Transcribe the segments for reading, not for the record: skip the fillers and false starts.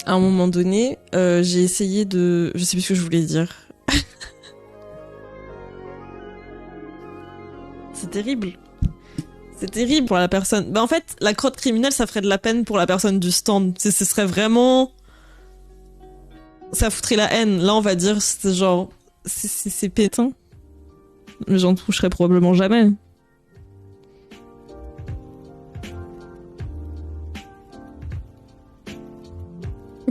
À un moment donné, j'ai essayé de... Je sais plus ce que je voulais dire. C'est terrible. C'est terrible pour la personne. Bah en fait, la crotte criminelle, ça ferait de la peine pour la personne du stand. Ce serait vraiment... Ça foutrait la haine. Là, on va dire, c'est genre... C'est pétain. Mais j'en toucherai probablement jamais.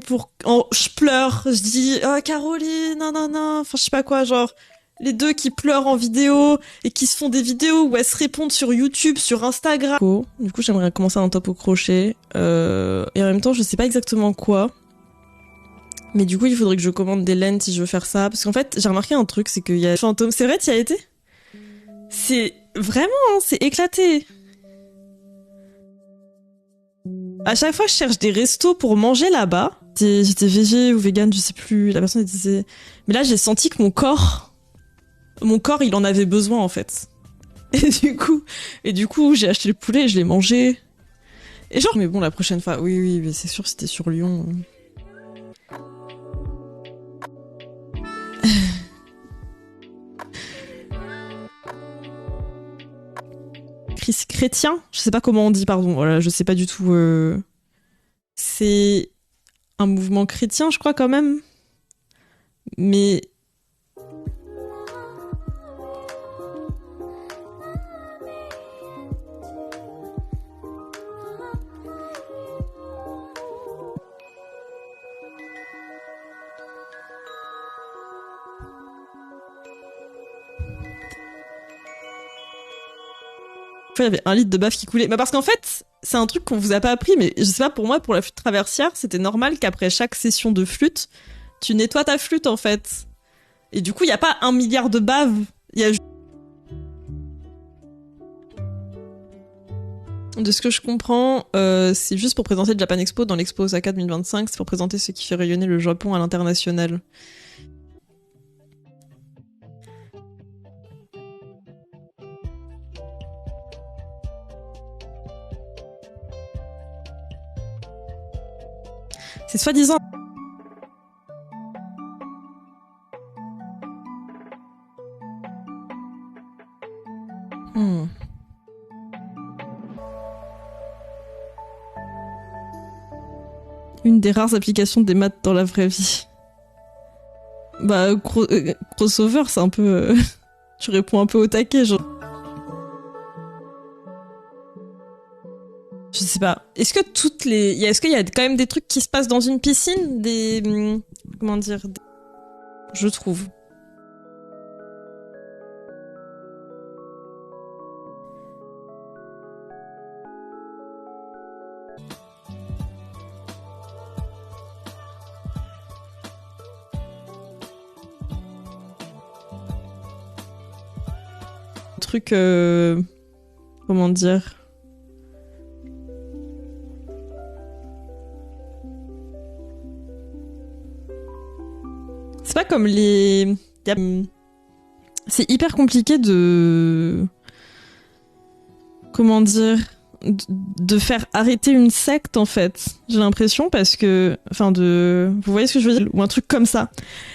Je pleure, je dis oh, Caroline, non, enfin je sais pas quoi, genre les deux qui pleurent en vidéo et qui se font des vidéos où elles se répondent sur YouTube, sur Instagram. Du coup, j'aimerais commencer un top au crochet et en même temps, je sais pas exactement quoi. Mais du coup, il faudrait que je commande des laines si je veux faire ça. Parce qu'en fait, j'ai remarqué un truc, c'est qu'il y a Fantôme. C'est vrai, tu y as été? C'est vraiment, hein, c'est éclaté. À chaque fois, je cherche des restos pour manger là-bas. J'étais végé ou vegan, je sais plus. La personne disait... Mais là, j'ai senti que mon corps, il en avait besoin, en fait. Et du coup, j'ai acheté le poulet et je l'ai mangé. Et genre... Mais bon, la prochaine fois... Oui, mais c'est sûr, c'était sur Lyon. Chrétien, je sais pas comment on dit, pardon, voilà, je sais pas du tout. C'est un mouvement chrétien, je crois, quand même. Mais... il y avait 1 litre de bave qui coulait. Bah parce qu'en fait, c'est un truc qu'on vous a pas appris, mais je sais pas, pour moi, pour la flûte traversière, c'était normal qu'après chaque session de flûte, tu nettoies ta flûte, en fait. Et du coup, il y a pas 1 milliard de bave. Il y a... De ce que je comprends, c'est juste pour présenter le Japan Expo dans l'Expo Osaka 2025, c'est pour présenter ce qui fait rayonner le Japon à l'international. C'est soi-disant... Une des rares applications des maths dans la vraie vie. Bah, crossover, c'est un peu... tu réponds un peu au taquet, genre... Je sais pas. Est-ce que est-ce qu'il y a quand même des trucs qui se passent dans une piscine? Comment dire? Je trouve. Truc... Comment dire? C'est pas comme les... C'est hyper compliqué de... Comment dire? De faire arrêter une secte, en fait. J'ai l'impression, parce que... Enfin, Vous voyez ce que je veux dire? Ou un truc comme ça.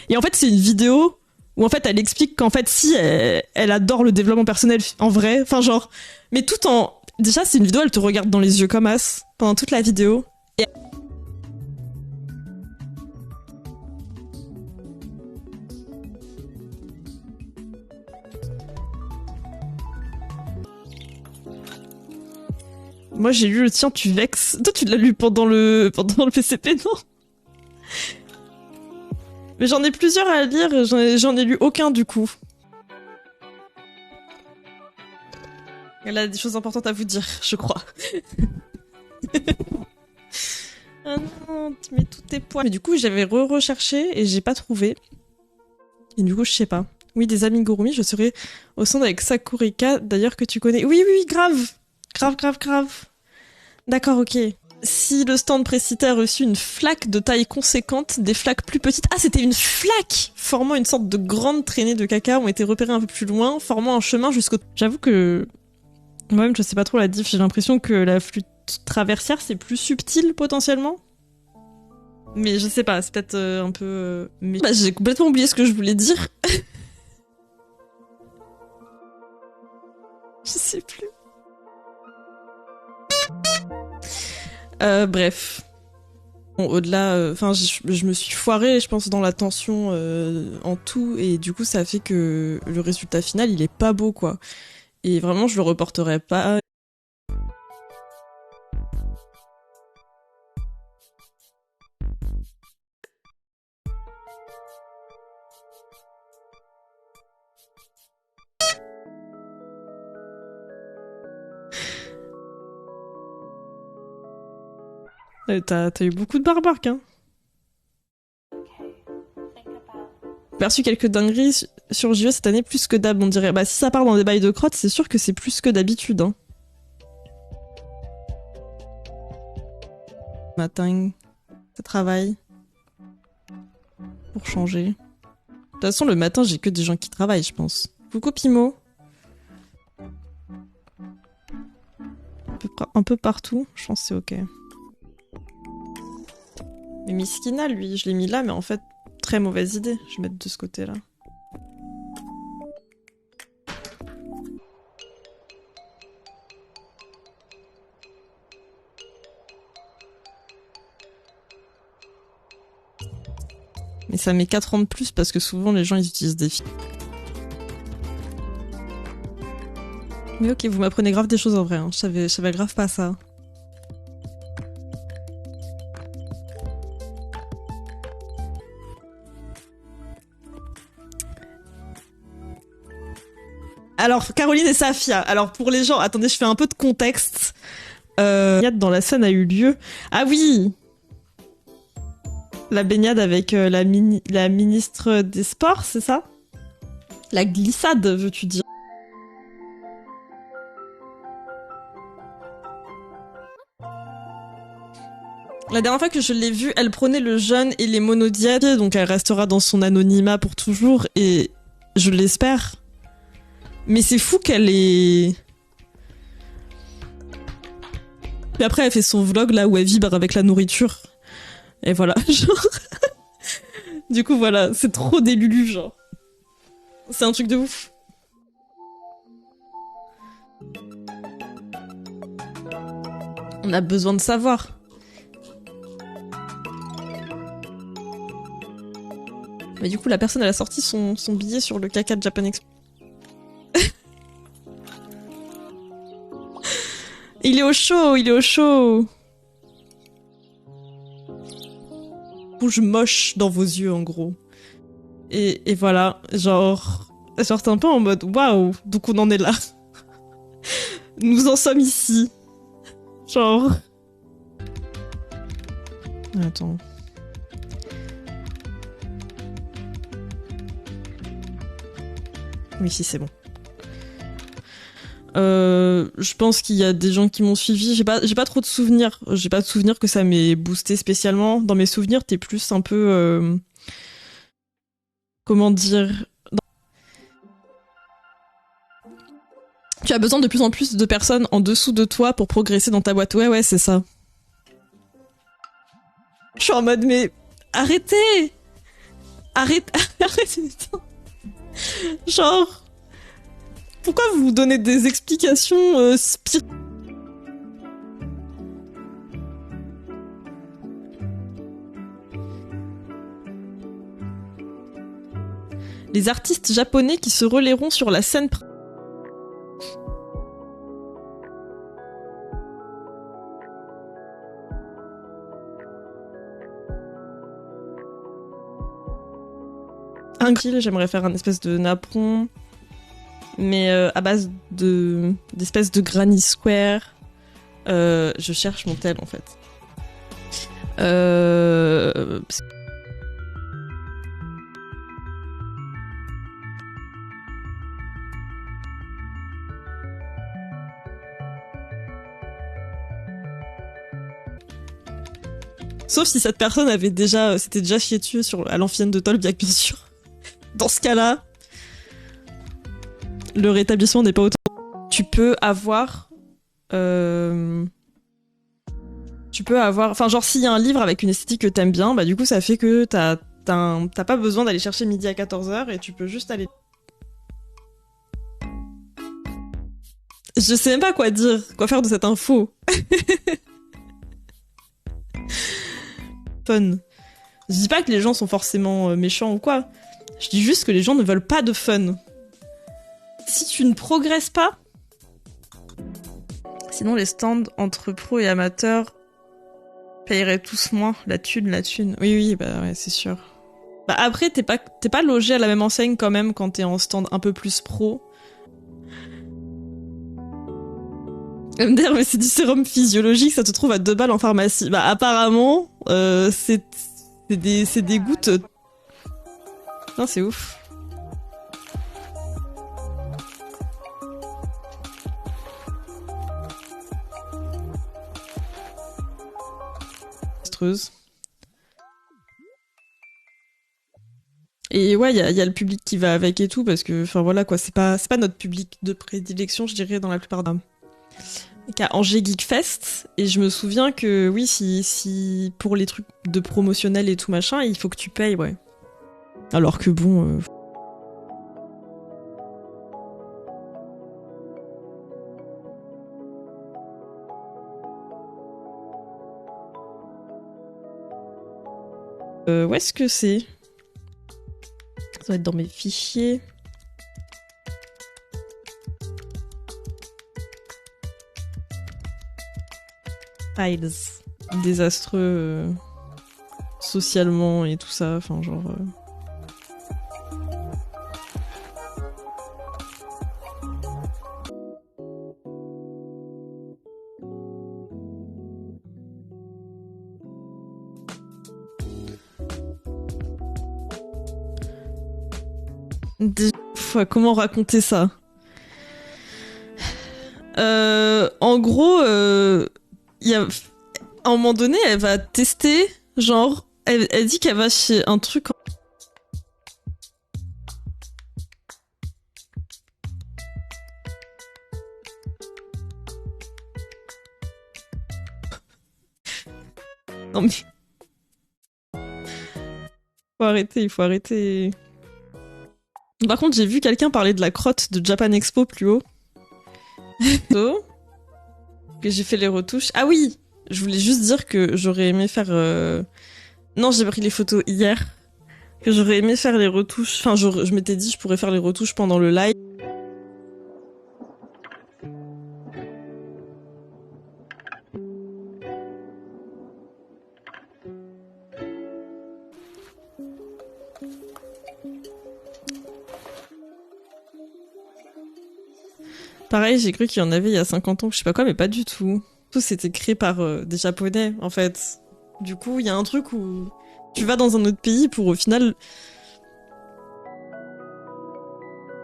Et en fait, c'est une vidéo où, en fait, elle explique qu'en fait, si, elle adore le développement personnel en vrai. Enfin, genre... Mais tout en... Déjà, c'est une vidéo, elle te regarde dans les yeux comme as, pendant toute la vidéo. Et... Moi, j'ai lu le tien, tu vexes. Toi, tu l'as lu pendant le PCP, non? Mais j'en ai plusieurs à lire, j'en ai lu aucun, du coup. Elle a des choses importantes à vous dire, je crois. Ah non, tu mets tous tes poids. Mais du coup, j'avais recherché et j'ai pas trouvé. Et du coup, je sais pas. Oui, des amigurumi, je serai au centre avec Sakurika, d'ailleurs que tu connais. Oui, grave. Grave. D'accord, ok. Si le stand précité a reçu une flaque de taille conséquente, des flaques plus petites... Ah, c'était une flaque formant une sorte de grande traînée de caca ont été repérées un peu plus loin, formant un chemin jusqu'au... J'avoue que... Moi-même, je sais pas trop la diff. J'ai l'impression que la flûte traversière, c'est plus subtil, potentiellement. Mais je sais pas, c'est peut-être un peu... mais... Bah, j'ai complètement oublié ce que je voulais dire. Je sais plus. Bref. Bon, au-delà... Enfin, je me suis foirée, je pense, dans la tension en tout. Et du coup, ça fait que le résultat final, il est pas beau, quoi. Et vraiment, je le reporterai pas. T'as eu beaucoup de barbarques, hein. J'ai perçu quelques dingueries sur JE cette année, plus que d'hab, on dirait. Bah, si ça part dans des bails de crottes, c'est sûr que c'est plus que d'habitude, hein. Matin, ça travaille. Pour changer. De toute façon, le matin, j'ai que des gens qui travaillent, je pense. Coucou Pimo. Un peu partout, je pense que c'est ok. Mais Miskina, lui, je l'ai mis là, mais en fait, très mauvaise idée. Je vais mettre de ce côté-là. Mais ça met 4 ans de plus parce que souvent les gens ils utilisent des filles. Mais ok, vous m'apprenez grave des choses en vrai, hein. Je savais grave pas ça. Alors, Caroline et Safia. Alors, pour les gens, attendez, je fais un peu de contexte. Dans la scène a eu lieu. Ah oui! La baignade avec la ministre des Sports, c'est ça? La glissade, veux-tu dire? La dernière fois que je l'ai vue, elle prenait le jeûne et les monodiètes, donc elle restera dans son anonymat pour toujours, et je l'espère. Mais c'est fou qu'elle ait... Puis après, elle fait son vlog là où elle vibre avec la nourriture. Et voilà, genre... Du coup, voilà, c'est trop des Lulu, genre. C'est un truc de ouf. On a besoin de savoir. Mais du coup, la personne, elle a sorti son billet sur le caca de Japan Expo. Il est au chaud, il est au chaud. Rouge moche dans vos yeux, en gros. Et voilà, genre t'es un peu en mode waouh, donc on en est là. Nous en sommes ici. Genre. Attends. Oui, si, c'est bon. Je pense qu'il y a des gens qui m'ont suivi. J'ai pas trop de souvenirs. J'ai pas de souvenirs que ça m'ait boosté spécialement. Dans mes souvenirs, t'es plus un peu... comment dire... Tu as besoin de plus en plus de personnes en dessous de toi pour progresser dans ta boîte. Ouais, c'est ça. Je suis en mode, mais... Arrêtez! Arrêtez! Genre... Pourquoi vous vous donnez des explications Les artistes japonais qui se relayeront sur la scène... J'aimerais faire un espèce de napperon, mais à base d'espèces de granny square. Je cherche mon tel en fait. Sauf si cette personne s'était déjà fiée dessus à l'amphitheâtre de Tolbiac, bien sûr. Dans ce cas-là, le rétablissement n'est pas autant. Tu peux avoir... Tu peux avoir... Enfin, genre, s'il y a un livre avec une esthétique que t'aimes bien, bah du coup, ça fait que t'as pas besoin d'aller chercher midi à 14h et tu peux juste aller... Je sais même pas quoi dire, quoi faire de cette info. Fun. Je dis pas que les gens sont forcément méchants ou quoi. Je dis juste que les gens ne veulent pas de fun. Si tu ne progresses pas... Sinon, les stands entre pros et amateurs payeraient tous moins. La thune. Oui, oui, bah ouais, c'est sûr. Bah après, t'es pas logé à la même enseigne quand même quand t'es en stand un peu plus pro. MDR, mais c'est du sérum physiologique, ça te trouve à 2 balles en pharmacie. Bah apparemment, c'est des gouttes... Non, c'est ouf. Et ouais, il y a le public qui va avec et tout, parce que, enfin voilà quoi, c'est pas notre public de prédilection, je dirais, dans la plupart des... Qu'à Angers Geek Fest, et je me souviens que oui, si pour les trucs de promotionnel et tout machin, il faut que tu payes, ouais. Alors que bon... où est-ce que c'est? Ça doit être dans mes fichiers. Files. Désastreux socialement et tout ça, enfin genre... Comment raconter ça? En gros, y a... à un moment donné, elle va tester, genre, elle dit qu'elle va chez un truc... Non mais... il faut arrêter. Par contre, j'ai vu quelqu'un parler de la crotte de Japan Expo plus haut. Que j'ai fait les retouches. Ah oui! Je voulais juste dire que j'aurais aimé faire... Non, j'ai pris les photos hier. Que j'aurais aimé faire les retouches... Enfin, je m'étais dit je pourrais faire les retouches pendant le live. Pareil, j'ai cru qu'il y en avait il y a 50 ans, je sais pas quoi, mais pas du tout. Tout c'était créé par des Japonais, en fait. Du coup, il y a un truc où tu vas dans un autre pays pour au final...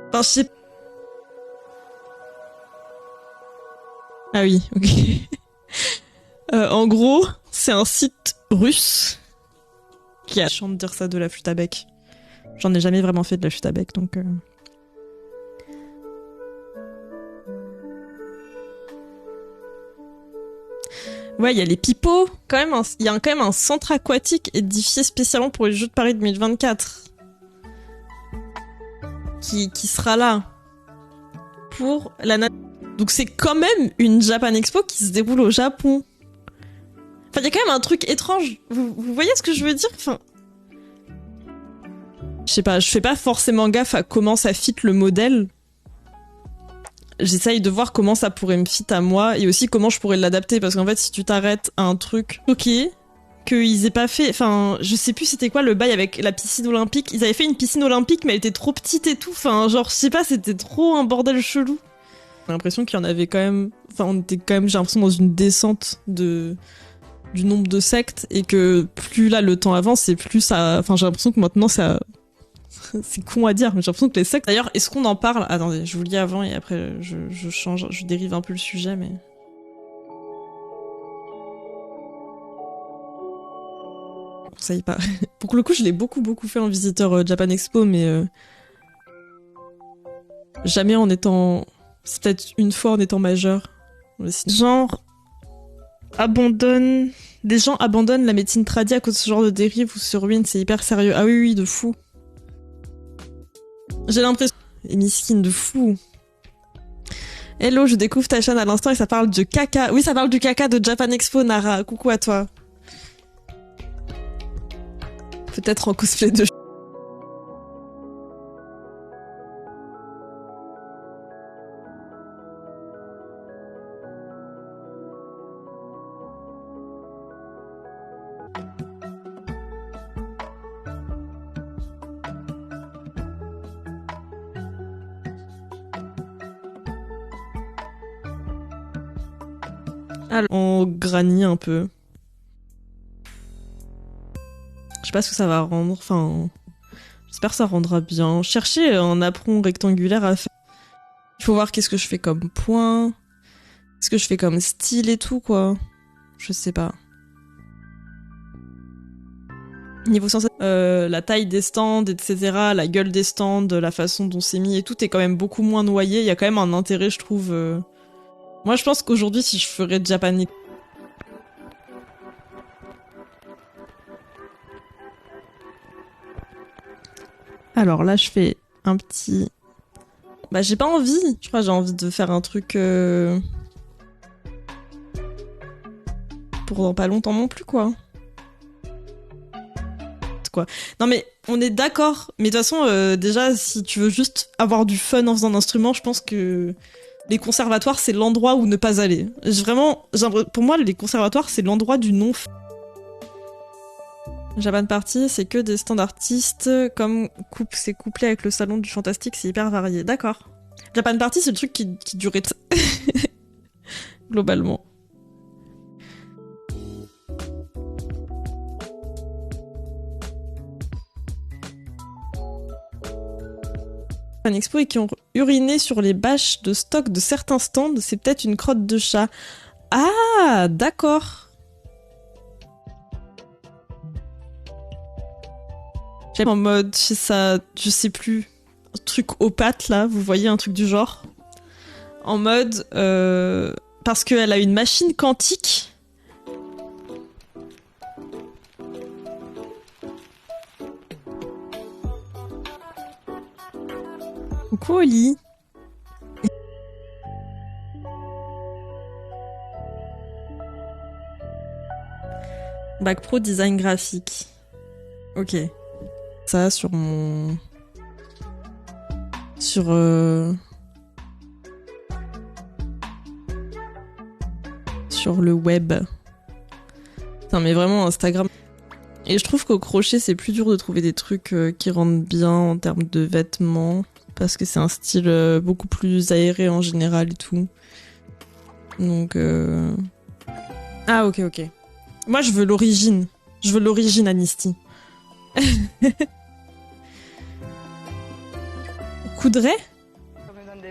Enfin, je sais... Ah oui, ok. En gros, c'est un site russe qui a chant de dire ça de la flûte à bec. J'en ai jamais vraiment fait de la flûte à bec, donc... Ouais, il y a les pipeaux. Il y a quand même un centre aquatique édifié spécialement pour les Jeux de Paris 2024. Qui sera là. Pour la... Donc c'est quand même une Japan Expo qui se déroule au Japon. Enfin, il y a quand même un truc étrange. Vous voyez ce que je veux dire? Enfin... Je sais pas, je fais pas forcément gaffe à comment ça fit le modèle. J'essaye de voir comment ça pourrait me fit à moi et aussi comment je pourrais l'adapter parce qu'en fait si tu t'arrêtes à un truc ok qu'ils aient pas fait, enfin je sais plus c'était quoi le bail avec la piscine olympique, ils avaient fait une piscine olympique mais elle était trop petite et tout, enfin genre je sais pas, c'était trop un bordel chelou. J'ai l'impression qu'il y en avait quand même, enfin on était quand même, j'ai l'impression dans une descente du nombre de sectes et que plus là le temps avance et plus ça, enfin j'ai l'impression que maintenant ça... C'est con à dire, mais j'ai l'impression que les sectes... D'ailleurs, est-ce qu'on en parle? Attendez, je vous lis avant et après je change, je dérive un peu le sujet, mais... Ça y est pas. Pour le coup, je l'ai beaucoup fait en visiteur Japan Expo, mais... jamais en étant... C'est peut-être une fois en étant majeur. Genre... abandonnent... Des gens abandonnent la médecine tradie à cause de ce genre de dérive ou se ruinent, c'est hyper sérieux. Ah oui, oui, de fou. J'ai l'impression... Et miskine de fou. Hello, je découvre ta chaîne à l'instant et ça parle de caca. Oui, ça parle du caca de Japan Expo, Nara. Coucou à toi. Peut-être en cosplay de... En granit un peu. Je sais pas ce que ça va rendre, enfin... J'espère que ça rendra bien. Chercher un apron rectangulaire à faire. Il faut voir qu'est-ce que je fais comme point. Qu'est-ce que je fais comme style et tout, quoi. Je sais pas. Niveau sensation, la taille des stands, etc., la gueule des stands, la façon dont c'est mis et tout est quand même beaucoup moins noyé. Il y a quand même un intérêt, je trouve. Moi, je pense qu'aujourd'hui, si je ferais Japan... Alors là, je fais un petit... Bah, j'ai pas envie. Je crois que j'ai envie de faire un truc... Pour dans pas longtemps non plus, quoi. Non mais on est d'accord, mais de toute façon déjà si tu veux juste avoir du fun en faisant un instrument, je pense que les conservatoires c'est l'endroit où ne pas aller. Vraiment, pour moi les conservatoires c'est l'endroit du non. Japan Party c'est que des stands artistes comme c'est couplé avec le salon du fantastique, c'est hyper varié. D'accord. Japan Party c'est le truc qui durait globalement. Un expo et qui ont uriné sur les bâches de stock de certains stands, c'est peut-être une crotte de chat. Ah, d'accord. J'aime en mode, ça, je sais plus, un truc aux pattes là, vous voyez un truc du genre. En mode, parce qu'elle a une machine quantique. Coucou Oli. Bac pro design graphique. Ok. Ça sur mon... Sur... Sur le web. Putain mais vraiment Instagram... Et je trouve qu'au crochet c'est plus dur de trouver des trucs qui rendent bien en termes de vêtements. Parce que c'est un style beaucoup plus aéré en général et tout. Donc... Ah ok ok. Moi je veux l'origine. Je veux l'origine Anisty. Coudray ?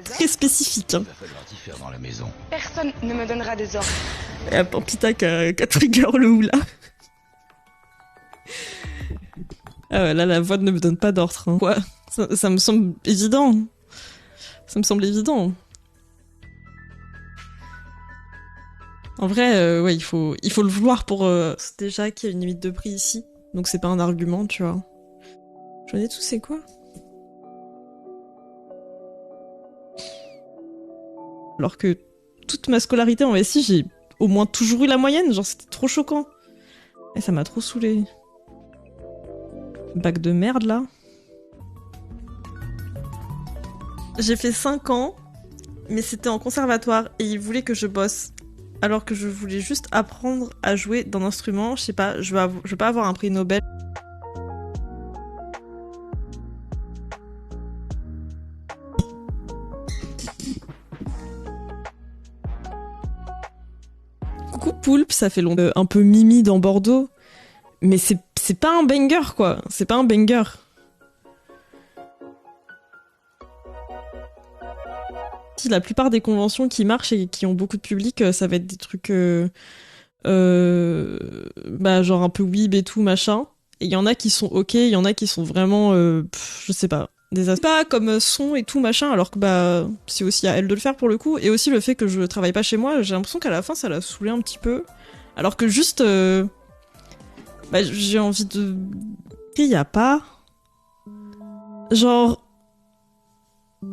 Très spécifique. Hein. Il va falloir t'y faire dans la maison. Personne ne me donnera des ordres. Et à Pampita qui a trigger le hula. Ah ouais, là la voix ne me donne pas d'ordre. Hein. Quoi ? Ça me semble évident. Ça me semble évident. En vrai, ouais, il faut le vouloir pour... C'est déjà qu'il y a une limite de prix ici. Donc c'est pas un argument, tu vois. J'en ai tous, c'est quoi ? Alors que toute ma scolarité en SI, j'ai au moins toujours eu la moyenne. Genre, c'était trop choquant. Et ça m'a trop saoulé. Bac de merde, là. J'ai fait 5 ans, mais c'était en conservatoire et ils voulaient que je bosse. Alors que je voulais juste apprendre à jouer d'un instrument. Je sais pas, je veux pas avoir un prix Nobel. Coucou Poulpe, ça fait longtemps. Un peu Mimi dans Bordeaux. Mais c'est pas un banger, quoi. C'est pas un banger. La plupart des conventions qui marchent et qui ont beaucoup de public, ça va être des trucs bah, genre un peu weeb et tout, machin. Et il y en a qui sont ok, il y en a qui sont vraiment, je sais pas, des aspects pas comme son et tout, machin, alors que bah c'est aussi à elle de le faire pour le coup. Et aussi le fait que je travaille pas chez moi, j'ai l'impression qu'à la fin ça l'a saoulé un petit peu. Alors que juste, bah, j'ai envie de... Il y a pas... Genre...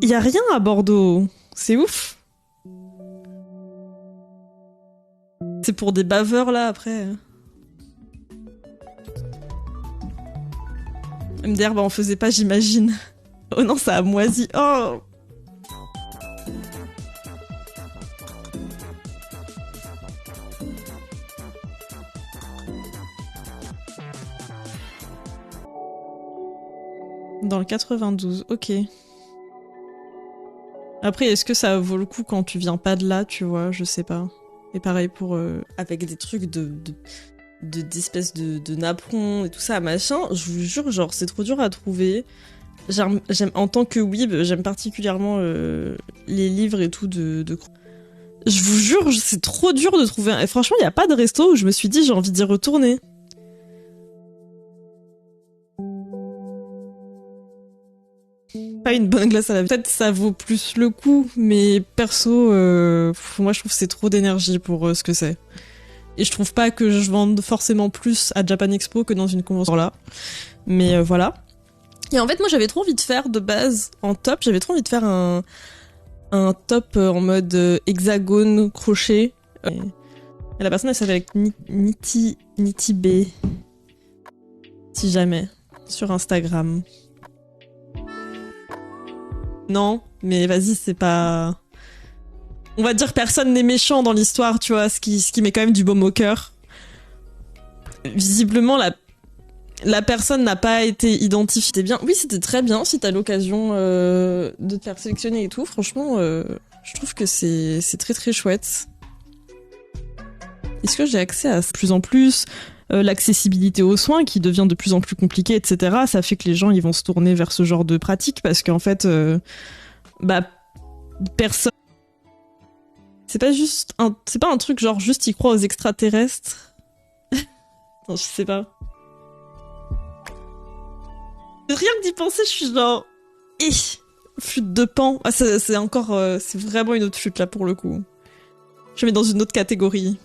Il y a rien à Bordeaux. C'est ouf. C'est pour des baveurs, là, après. MDR, bah on faisait pas, j'imagine. Oh non, ça a moisi. Oh. Dans le 92, ok. Après, est-ce que ça vaut le coup quand tu viens pas de là, tu vois, je sais pas. Et pareil pour... avec des trucs d'espèces de napperons et tout ça, machin, je vous jure, genre, c'est trop dur à trouver. J'aime, en tant que weeb, j'aime particulièrement les livres et tout de... Je vous jure, c'est trop dur de trouver... Et franchement, il y a pas de resto où je me suis dit j'ai envie d'y retourner. Pas une bonne glace à la vie. Peut-être ça vaut plus le coup, mais perso, moi je trouve que c'est trop d'énergie pour ce que c'est. Et je trouve pas que je vende forcément plus à Japan Expo que dans une convention là. Mais voilà. Et en fait, moi j'avais trop envie de faire de base en top, j'avais trop envie de faire un top en mode hexagone crochet. Et la personne elle s'appelle Niti B. Si jamais. Sur Instagram. Non, mais vas-y, c'est pas... On va dire personne n'est méchant dans l'histoire, tu vois, ce qui met quand même du baume au cœur. Visiblement, la personne n'a pas été identifiée. C'était bien. Oui, c'était très bien si t'as l'occasion de te faire sélectionner et tout. Franchement, je trouve que c'est très très chouette. Est-ce que j'ai accès à de plus en plus l'accessibilité aux soins qui devient de plus en plus compliquée, etc. Ça fait que les gens ils vont se tourner vers ce genre de pratique parce qu'en fait, bah personne. C'est pas juste c'est pas un truc genre juste ils croient aux extraterrestres. Non, je sais pas. Rien que d'y penser, je suis genre, flûte de Pan. Ah, c'est encore, c'est vraiment une autre flûte là pour le coup. Je mets dans une autre catégorie.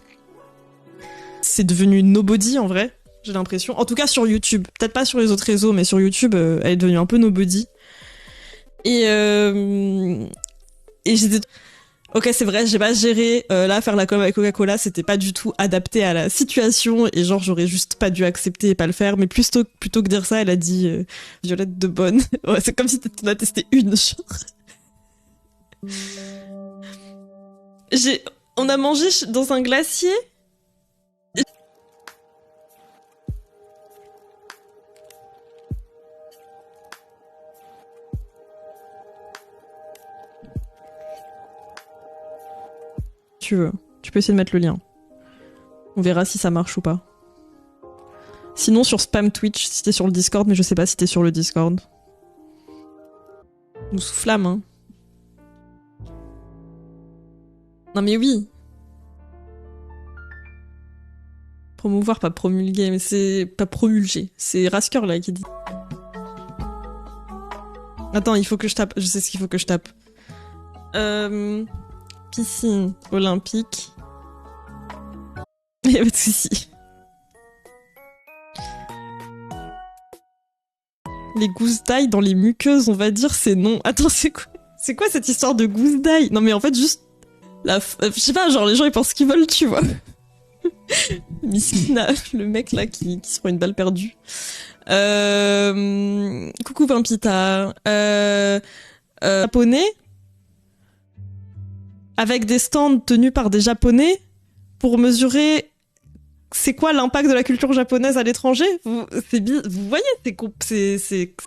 C'est devenu nobody en vrai, j'ai l'impression. En tout cas sur YouTube. Peut-être pas sur les autres réseaux, mais sur YouTube, elle est devenue un peu nobody. Et j'étais... Ok, c'est vrai, j'ai pas géré. Là, faire la com avec Coca-Cola, c'était pas du tout adapté à la situation. Et genre, j'aurais juste pas dû accepter et pas le faire. Mais plutôt que dire ça, elle a dit Violette de Bonne. Ouais, c'est comme si t'en as testé une. On a mangé dans un glacier. Tu veux. Tu peux essayer de mettre le lien. On verra si ça marche ou pas. Sinon sur spam Twitch, si t'es sur le Discord, mais je sais pas si t'es sur le Discord. Nous soufflâmes, hein. Non mais oui. Promouvoir, pas promulguer, mais c'est pas promulger. C'est Rasker là qui dit. Attends, il faut que je tape. Je sais ce qu'il faut que je tape. Piscine olympique. Y'a pas de soucis. Les gousses d'ail dans les muqueuses, on va dire, c'est non. Attends, c'est quoi cette histoire de gousses d'ail? Non mais en fait, juste... je sais pas, genre les gens ils pensent qu'ils veulent, tu vois. Miskina, le mec là qui se prend une balle perdue. Coucou Pimpita. Japonais avec des stands tenus par des japonais pour mesurer c'est quoi l'impact de la culture japonaise à l'étranger. Vous voyez,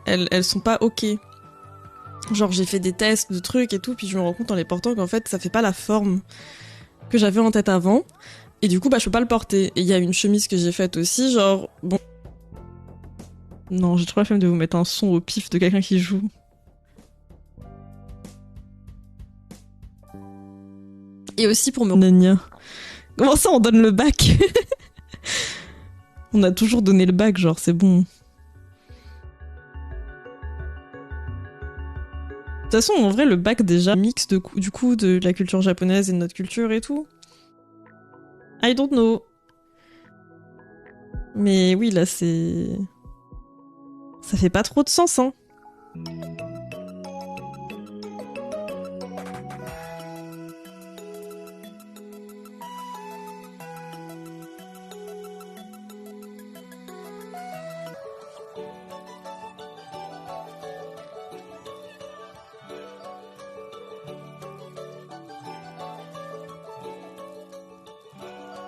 elles sont pas ok. Genre j'ai fait des tests de trucs et tout, puis je me rends compte en les portant qu'en fait ça fait pas la forme que j'avais en tête avant. Et du coup bah je peux pas le porter. Et il y a une chemise que j'ai faite aussi, genre bon. Non, j'ai trop la flemme de vous mettre un son au pif de quelqu'un qui joue. Et aussi pour me... Nania. Comment ça on donne le bac? On a toujours donné le bac, genre c'est bon. De toute façon, en vrai, le bac déjà mix du coup de la culture japonaise et de notre culture et tout. I don't know. Mais oui, là, c'est... Ça fait pas trop de sens, hein.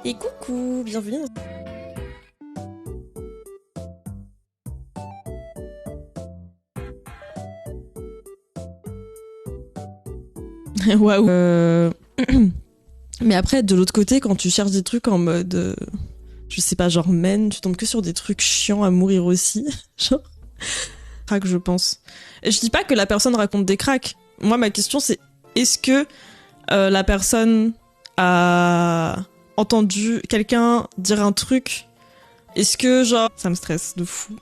Et coucou, bienvenue. Waouh. Mais après, de l'autre côté, quand tu cherches des trucs en mode, je sais pas, genre men, tu tombes que sur des trucs chiants à mourir aussi. Genre, crack, je pense. Et je dis pas que la personne raconte des cracks. Moi, ma question, c'est est-ce que la personne a entendu quelqu'un dire un truc? Est-ce que, genre, ça me stresse de fou.